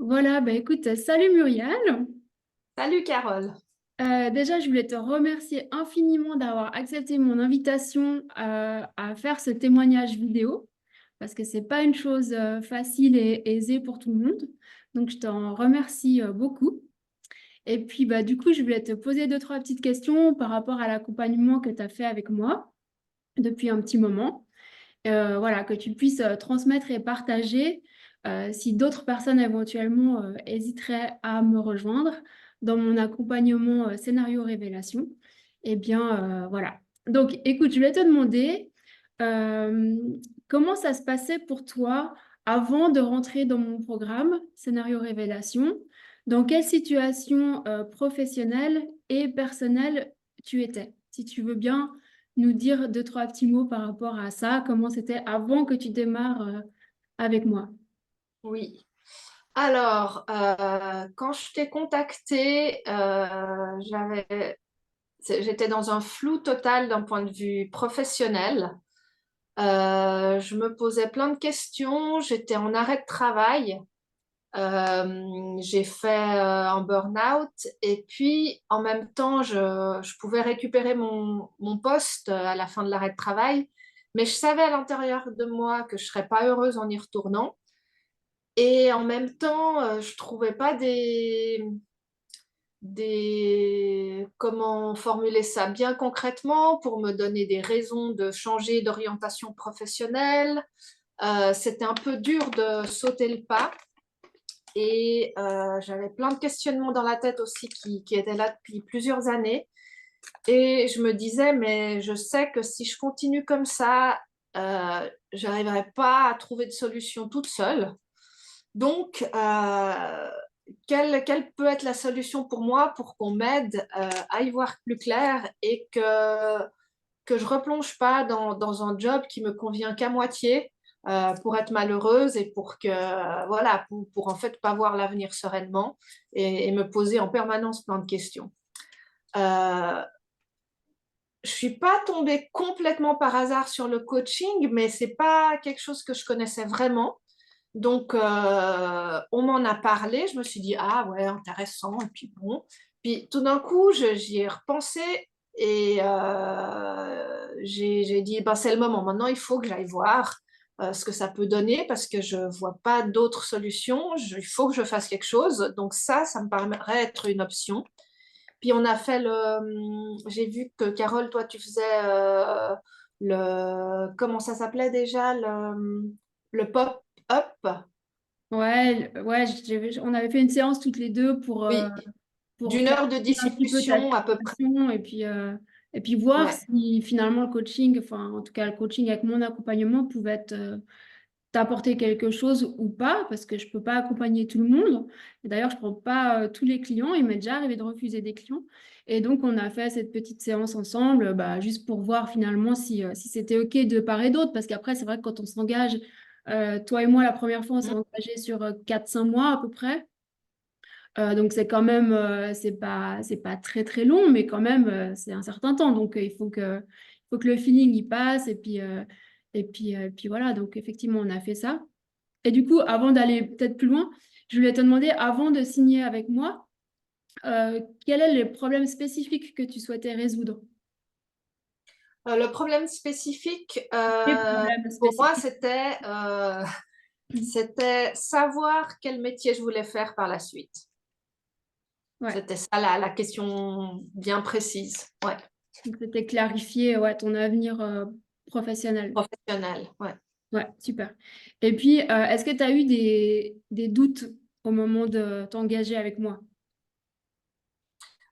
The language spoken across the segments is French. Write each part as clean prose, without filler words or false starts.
Voilà, bah écoute, salut Muriel. Salut Carole. Déjà, je voulais te remercier infiniment d'avoir accepté mon invitation à faire ce témoignage vidéo, parce que c'est pas une chose facile et aisée pour tout le monde. Donc, je t'en remercie beaucoup. Et puis, bah, du coup, je voulais te poser deux, trois petites questions par rapport à l'accompagnement que tu as fait avec moi depuis un petit moment. Voilà, que tu puisses transmettre et partager si d'autres personnes éventuellement hésiteraient à me rejoindre dans mon accompagnement scénario révélation. Eh bien, voilà. Donc, écoute, je vais te demander euh, comment ça se passait pour toi avant de rentrer dans mon programme scénario révélation. Dans quelle situation professionnelle et personnelle tu étais? Si tu veux bien nous dire deux, trois petits mots par rapport à ça, comment c'était avant que tu démarres avec moi. Oui. Alors, quand je t'ai contacté, j'étais dans un flou total d'un point de vue professionnel. Je me posais plein de questions. J'étais en arrêt de travail. J'ai fait un burn-out et puis en même temps, je pouvais récupérer mon poste à la fin de l'arrêt de travail, mais je savais à l'intérieur de moi que je ne serais pas heureuse en y retournant. Et en même temps, je trouvais pas comment formuler ça bien concrètement pour me donner des raisons de changer d'orientation professionnelle. C'était un peu dur de sauter le pas et j'avais plein de questionnements dans la tête aussi qui étaient là depuis plusieurs années. Et je me disais, mais je sais que si je continue comme ça, j'arriverai pas à trouver de solution toute seule. Donc, quelle peut être la solution pour moi pour qu'on m'aide à y voir plus clair et que je replonge pas dans un job qui me convient qu'à moitié pour être malheureuse et pour que, voilà, pour en fait pas voir l'avenir sereinement et me poser en permanence plein de questions. Euh, je suis pas tombée complètement par hasard sur le coaching, mais c'est pas quelque chose que je connaissais vraiment. Donc, on m'en a parlé. Je me suis dit, ah ouais, intéressant. Et puis bon. Puis tout d'un coup, j'y ai repensé et j'ai dit, ben, c'est le moment. Maintenant, il faut que j'aille voir ce que ça peut donner parce que je vois pas d'autres solutions. Il faut que je fasse quelque chose. Donc ça me paraît être une option. Puis on a fait j'ai vu que Carole, toi, tu faisais comment ça s'appelait déjà, le pop-up. Ouais, on avait fait une séance toutes les deux Oui, pour d'une heure de clarifier un petit peu ta discussion à peu près. situation et puis voir Ouais. si finalement le coaching, enfin en tout cas le coaching avec mon accompagnement pouvait t'apporter quelque chose ou pas, parce que je peux pas accompagner tout le monde. Et d'ailleurs, je prends pas tous les clients. Il m'est déjà arrivé de refuser des clients. Et donc, on a fait cette petite séance ensemble, bah, juste pour voir finalement si c'était OK de part et d'autre. Parce qu'après, c'est vrai que quand on s'engage, toi et moi, la première fois, on s'est Mm. engagé sur 4-5 mois à peu près. Donc, c'est quand même, c'est pas très, très long, mais quand même, c'est un certain temps. Donc, il faut que le feeling y passe. Et puis voilà. Donc, effectivement, on a fait ça. Et du coup, avant d'aller peut-être plus loin, je voulais te demander, avant de signer avec moi, quels sont les problèmes spécifiques que tu souhaitais résoudre? Le problème spécifique, Les problèmes pour moi, spécifiques. c'était savoir quel métier je voulais faire par la suite. Ouais, C'était ça la question bien précise. Ouais. donc c'était clarifier ouais, ton avenir professionnel. Professionnel. Ouais. Ouais, super. Et puis, est-ce que tu as eu des doutes au moment de t'engager avec moi?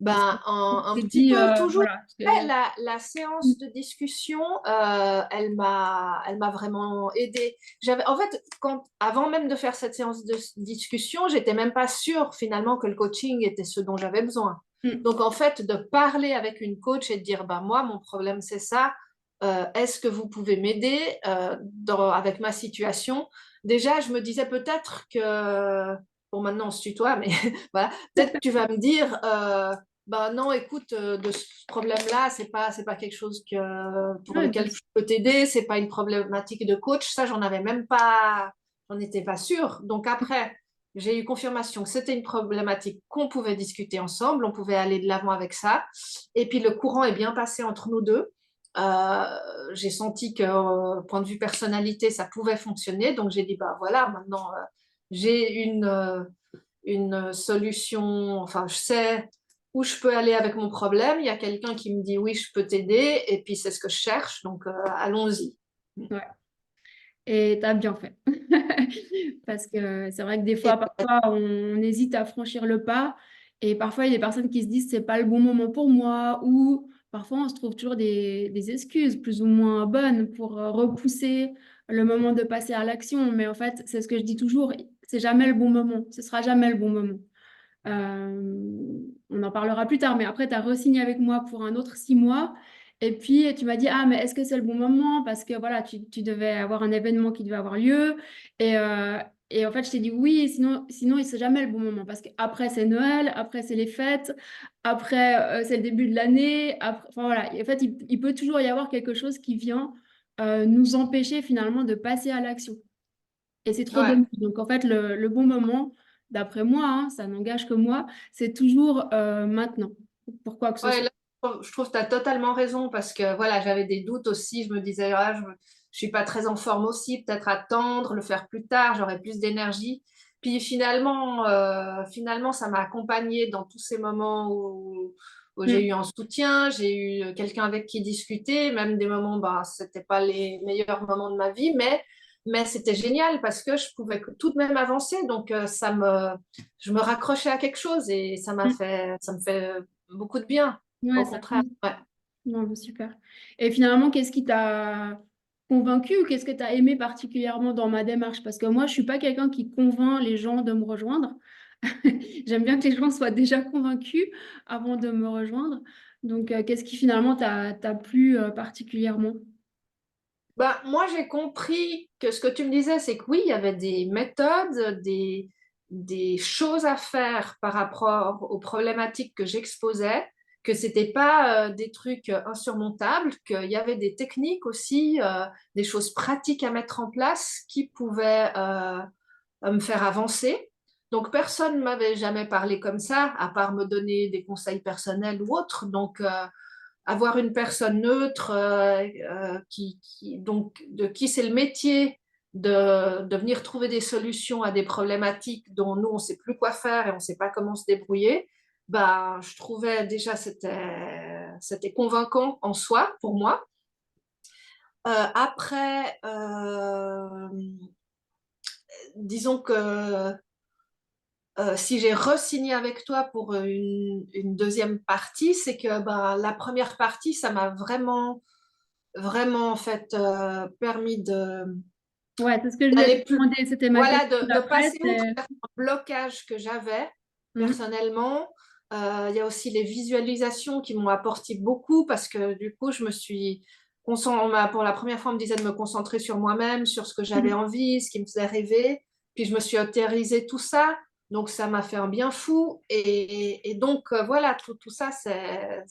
Est-ce que Ben, tu un t'es petit dit, peu toujours. voilà, Ouais, la séance de discussion, elle m'a vraiment aidée. En fait, avant même de faire cette séance de discussion, j'étais même pas sûre finalement que le coaching était ce dont j'avais besoin. Mm. Donc, en fait, de parler avec une coach et de dire, ben, moi, mon problème, c'est ça. Est-ce que vous pouvez m'aider avec ma situation? Déjà, je me disais peut-être que, bon, maintenant on se tutoie, mais voilà, peut-être que tu vas me dire, ben non, écoute, de ce problème-là, c'est pas quelque chose pour Ouais, bien lequel sûr. je peux t'aider, c'est pas une problématique de coach. Ça, j'en étais pas sûre. Donc après, j'ai eu confirmation que c'était une problématique qu'on pouvait discuter ensemble, on pouvait aller de l'avant avec ça. Et puis le courant est bien passé entre nous deux. Euh, j'ai senti que, point de vue personnalité, ça pouvait fonctionner. Donc j'ai dit, bah voilà, maintenant j'ai une solution, enfin je sais où je peux aller avec mon problème. Il y a quelqu'un qui me dit oui, je peux t'aider. Et puis c'est ce que je cherche. Donc allons-y. Ouais. Et tu as bien fait. Parce que c'est vrai que des Et, fois, parfois, on hésite à franchir le pas. Et parfois, il y a des personnes qui se disent, c'est pas le bon moment pour moi. Ou parfois, on se trouve toujours des excuses plus ou moins bonnes pour repousser le moment de passer à l'action. Mais en fait, c'est ce que je dis toujours, c'est jamais le bon moment. Ce sera jamais le bon moment. On en parlera plus tard, mais après, tu as re-signé avec moi pour un autre 6 mois. Et puis, tu m'as dit, ah, mais est-ce que c'est le bon moment? Parce que voilà, tu devais avoir un événement qui devait avoir lieu. Et, euh, et en fait, je t'ai dit oui, sinon il ne jamais le bon moment. Parce qu'après, c'est Noël, après, c'est les fêtes, après, c'est le début de l'année. Enfin, voilà. Et en fait, il peut toujours y avoir quelque chose qui vient nous empêcher finalement de passer à l'action. Et c'est trop ouais. dommage. Donc, en fait, le bon moment, d'après moi, hein, ça n'engage que moi, c'est toujours maintenant, pour quoi que ce Ouais, soit. là, je trouve que tu as totalement raison parce que voilà, j'avais des doutes aussi. Je me disais, ah, je ne suis pas très en forme aussi, peut-être attendre, le faire plus tard, j'aurai plus d'énergie. Puis finalement, ça m'a accompagnée dans tous ces moments où j'ai eu Mm. un soutien, j'ai eu quelqu'un avec qui discuter, même des moments, bah, ce n'étaient pas les meilleurs moments de ma vie, mais c'était génial parce que je pouvais tout de même avancer. Donc, je me raccrochais à quelque chose et Mm. ça me fait beaucoup de bien, Ouais, au ça contraire. compte. Ouais. Non, mais super. Et finalement, qu'est-ce qui t'a convaincu ou qu'est-ce que tu as aimé particulièrement dans ma démarche? Parce que moi, je suis pas quelqu'un qui convainc les gens de me rejoindre. J'aime bien que les gens soient déjà convaincus avant de me rejoindre. Donc, qu'est-ce qui finalement t'a plu particulièrement? Bah, moi, j'ai compris que ce que tu me disais, c'est que oui, il y avait des méthodes, des choses à faire par rapport aux problématiques que j'exposais, que c'était pas des trucs insurmontables, qu'il y avait des techniques aussi, des choses pratiques à mettre en place qui pouvaient me faire avancer. Donc, personne ne m'avait jamais parlé comme ça, à part me donner des conseils personnels ou autres. Donc, avoir une personne neutre donc, de qui c'est le métier de venir trouver des solutions à des problématiques dont nous, on ne sait plus quoi faire et on ne sait pas comment se débrouiller, bah, je trouvais déjà c'était convaincant en soi pour moi. Après, disons que si j'ai re-signé avec toi pour une deuxième partie, c'est que bah, la première partie, ça m'a vraiment en fait permis Ouais, c'est ce que je voulais te d'aller plus, demander. C'était ma voilà, question de d'après. passer outre un blocage que j'avais Hmm. personnellement. Il y a aussi les visualisations qui m'ont apporté beaucoup parce que du coup, je me suis pour la première fois, on me disait de me concentrer sur moi-même, sur ce que j'avais envie, ce qui me faisait rêver. Puis je me suis autorisé tout ça. Donc, ça m'a fait un bien fou. Et donc, voilà, tout ça, c'est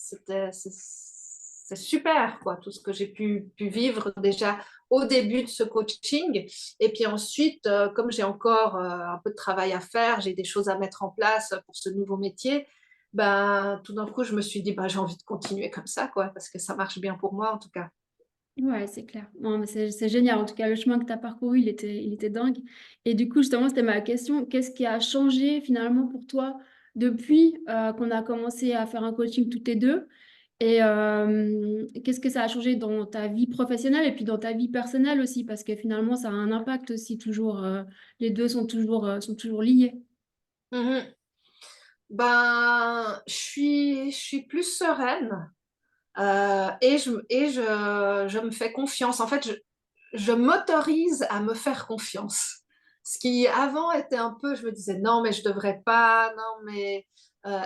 super, quoi, tout ce que j'ai pu vivre déjà au début de ce coaching. Et puis ensuite, comme j'ai encore un peu de travail à faire, j'ai des choses à mettre en place pour ce nouveau métier, ben, tout d'un coup, je me suis dit, ben, j'ai envie de continuer comme ça, quoi, parce que ça marche bien pour moi, en tout cas. Ouais, c'est clair. Non, mais c'est génial. En tout cas, le chemin que tu as parcouru, il était dingue. Et du coup, justement, c'était ma question. Qu'est-ce qui a changé finalement pour toi depuis qu'on a commencé à faire un coaching toutes les deux? Et qu'est-ce que ça a changé dans ta vie professionnelle et puis dans ta vie personnelle aussi? Parce que finalement, ça a un impact aussi toujours. Les deux sont toujours liés. Mhm. Ben, je suis plus sereine je me fais confiance. En fait, je m'autorise à me faire confiance. Ce qui avant était un peu, je me disais non, mais je devrais pas, non, mais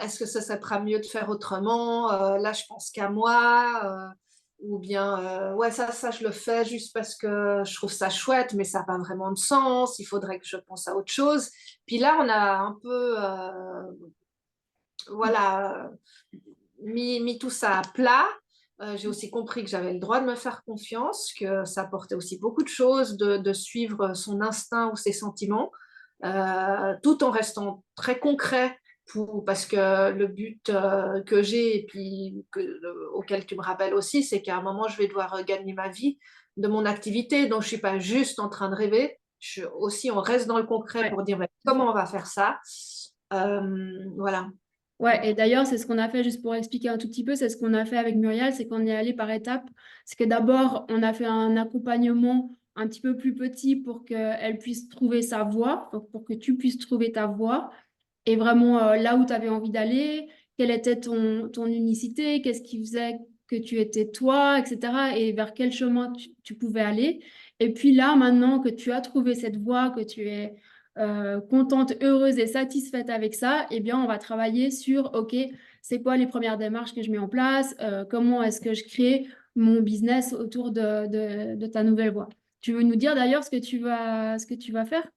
est-ce que ça serait pas mieux de faire autrement? Là, je pense qu'à moi. Ou bien, ouais, ça, je le fais juste parce que je trouve ça chouette, mais ça n'a pas vraiment de sens. Il faudrait que je pense à autre chose. Puis là, on a un peu, voilà, mis tout ça à plat. J'ai aussi compris que j'avais le droit de me faire confiance, que ça apportait aussi beaucoup de choses de suivre son instinct ou ses sentiments. tout en restant très concret parce que le but que j'ai et puis auquel tu me rappelles aussi, c'est qu'à un moment, je vais devoir gagner ma vie de mon activité. Donc, je ne suis pas juste en train de rêver. Aussi, on reste dans le concret Ouais. pour dire mais comment on va faire ça. Voilà. Ouais, et d'ailleurs, c'est ce qu'on a fait, juste pour expliquer un tout petit peu, c'est ce qu'on a fait avec Muriel, c'est qu'on est allé par étapes. C'est que d'abord, on a fait un accompagnement un petit peu plus petit pour qu'elle puisse trouver sa voie, donc pour que tu puisses trouver ta voie, et vraiment là où tu avais envie d'aller, quelle était ton unicité, qu'est-ce qui faisait que tu étais toi, etc., et vers quel chemin tu pouvais aller. Et puis là, maintenant que tu as trouvé cette voie, que tu es contente, heureuse et satisfaite avec ça, eh bien, on va travailler sur, OK, c'est quoi les premières démarches que je mets en place, comment est-ce que je crée mon business autour de ta nouvelle voie. Tu veux nous dire d'ailleurs ce que tu vas faire?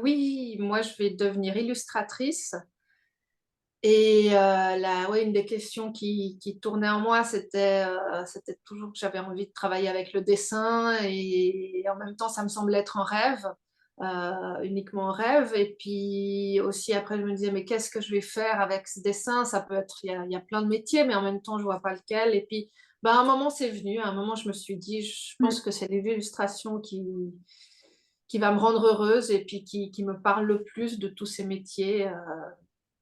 Oui, moi, je vais devenir illustratrice. Et ouais, une des questions qui tournait en moi, c'était toujours que j'avais envie de travailler avec le dessin et en même temps, ça me semblait être un rêve, uniquement un rêve. Et puis aussi après, je me disais, mais qu'est-ce que je vais faire avec ce dessin? Ça peut être, il y a plein de métiers, mais en même temps, je vois pas lequel. Et puis, à un moment, c'est venu. À un moment, je me suis dit, je pense Mm. que c'est l'illustration qui va me rendre heureuse et puis qui me parle le plus de tous ces métiers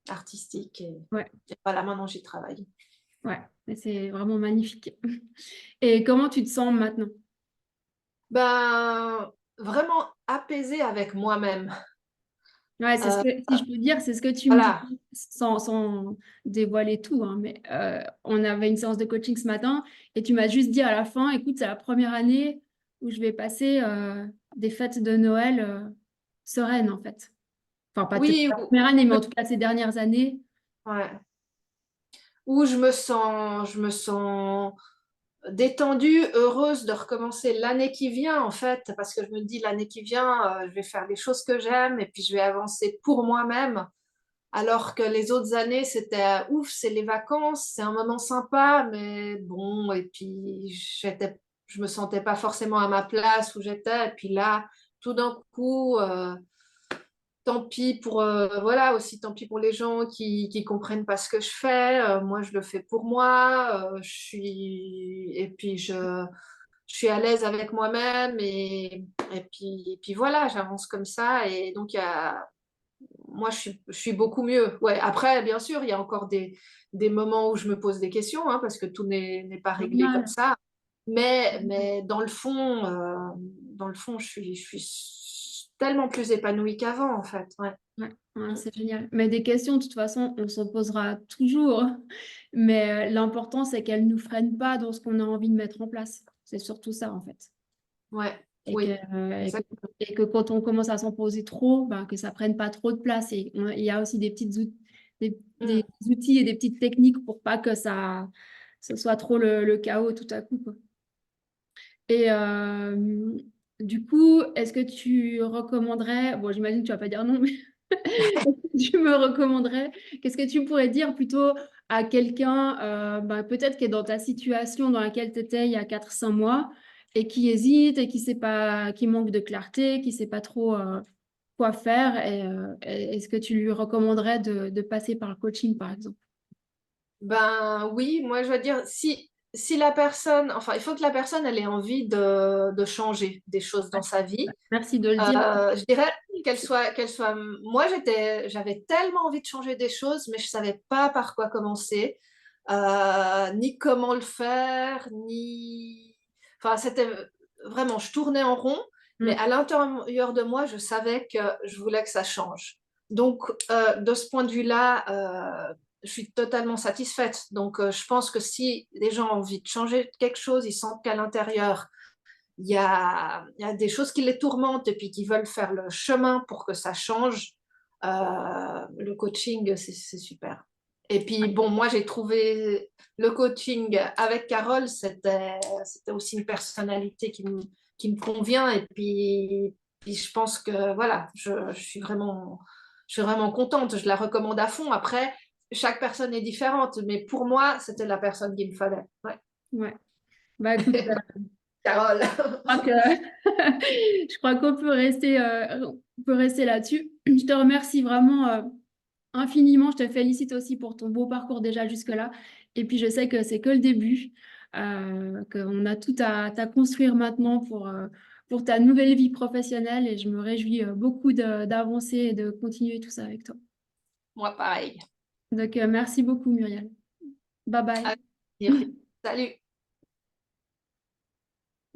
artistiques. Ouais, Et voilà, maintenant j'y travaille. ouais, et c'est vraiment magnifique. Et comment tu te sens maintenant? Ben, vraiment apaisée avec moi-même. Ouais, c'est ce Euh, que, si je peux dire, c'est ce que tu me dis voilà. sans dévoiler tout, hein, mais on avait une séance de coaching ce matin et tu m'as juste dit à la fin, écoute, c'est la première année où je vais passer des fêtes de Noël sereines, en fait. Enfin, pas peut-être Oui, pas la première année, mais en tout cas ces dernières années. ouais. Où je me sens détendue, heureuse de recommencer l'année qui vient, en fait, parce que je me dis l'année qui vient, je vais faire les choses que j'aime et puis je vais avancer pour moi-même. Alors que les autres années, c'était ouf, c'est les vacances, c'est un moment sympa, mais bon, et puis je me sentais pas forcément à ma place où j'étais. Et puis là, tout d'un coup, tant pis pour, voilà, aussi tant pis pour les gens qui comprennent pas ce que je fais. Moi, je le fais pour moi. Et puis je suis à l'aise avec moi-même et puis voilà, j'avance comme ça. Et donc, moi, je suis beaucoup mieux. Ouais. Après, bien sûr, il y a encore des moments où je me pose des questions, hein, parce que tout n'est pas réglé comme Normal. ça. Mais dans le fond, je suis tellement plus épanouie qu'avant, en fait. Ouais. Ouais, ouais, c'est génial. Mais des questions, de toute façon, on s'en posera toujours. Mais l'important, c'est qu'elles ne nous freinent pas dans ce qu'on a envie de mettre en place. C'est surtout ça, en fait. Ouais. Et que, Oui. euh, et que, Exact. et que quand on commence à s'en poser trop, ben, que ça prenne pas trop de place. Et il y a aussi des Mm. outils et des petites techniques pour pas que ce soit trop le chaos tout à coup, quoi. Et du coup, est-ce que tu recommanderais, bon, j'imagine que tu vas pas dire non, mais tu me recommanderais, qu'est-ce que tu pourrais dire plutôt à quelqu'un, ben, peut-être qui est dans ta situation dans laquelle tu étais il y a 4 5 mois et qui hésite et qui sait pas, qui manque de clarté, qui sait pas trop quoi faire, est-ce que tu lui recommanderais de passer par le coaching, par exemple? Ben oui, moi je veux dire, si la personne, enfin, il faut que la personne elle ait envie de changer des choses Ouais. dans sa vie. Merci de le dire. Je dirais qu'elle soit. Moi, j'avais tellement envie de changer des choses, mais je savais pas par quoi commencer, ni comment le faire, ni. Enfin, c'était vraiment, je tournais en rond, mais Mm. à l'intérieur de moi, je savais que je voulais que ça change. Donc, de ce point de vue-là, je suis totalement satisfaite. Donc, je pense que si les gens ont envie de changer quelque chose, ils sentent qu'à l'intérieur il y a des choses qui les tourmentent et puis qui veulent faire le chemin pour que ça change. Le coaching, c'est super. Et puis, bon, moi, j'ai trouvé le coaching avec Carole, c'était aussi une personnalité qui me convient. Et puis, je pense que, voilà, je suis vraiment contente. Je la recommande à fond. Après, chaque personne est différente, mais pour moi, c'était la personne qu'il me fallait. Ouais. Ouais. Bah écoute, Carole. crois que je crois on peut rester là-dessus. Je te remercie vraiment infiniment. Je te félicite aussi pour ton beau parcours déjà jusque-là. Et puis je sais que c'est que le début, qu'on a tout à construire maintenant pour ta nouvelle vie professionnelle. Et je me réjouis beaucoup d'avancer et de continuer tout ça avec toi. Moi, pareil. Donc merci beaucoup, Muriel. Bye bye. À dire. Salut.